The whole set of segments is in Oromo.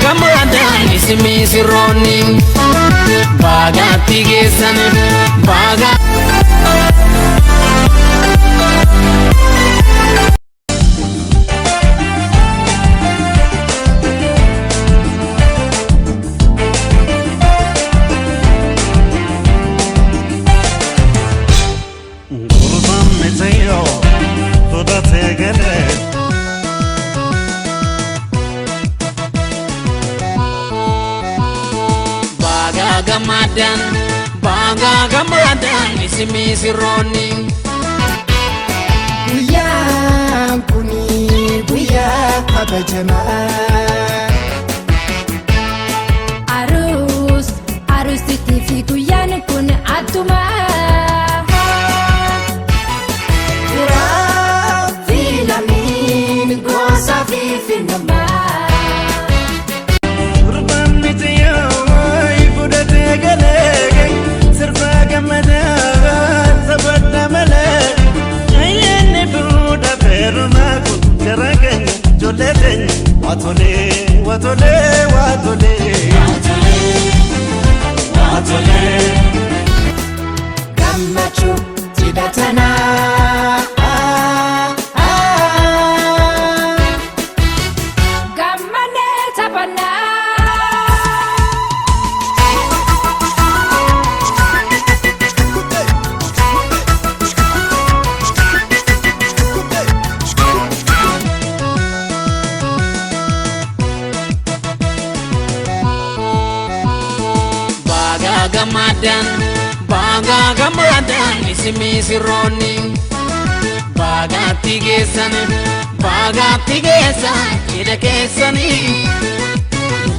gamadan ismi sirroni baga tigesan baga gamadan ismi sirroni guyya kuni guyya kabajama arus titifi guyya kun atuma filamin gosa fi finama watole watole watole watole gammachu tidatana gammane tapana gamadan ismi sirroni baga tigesan ida kesani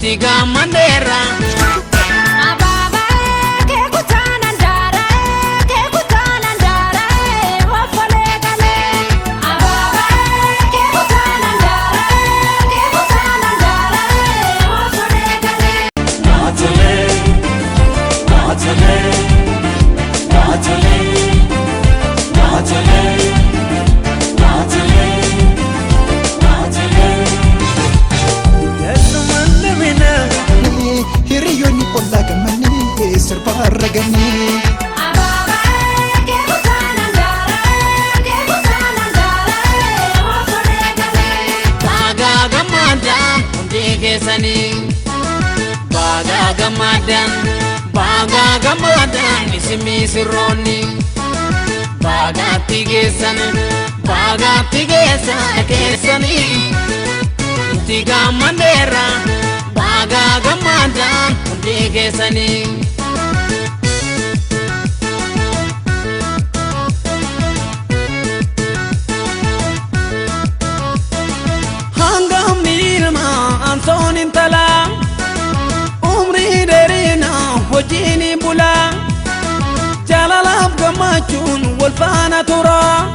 tiga mandera baga gamadan ismi sirroni baga tigesan kesani tiga mandera baga gamadan kesani hangam milma antonin tala وجيني بولا جلال أبقى ماجون والفانا ترى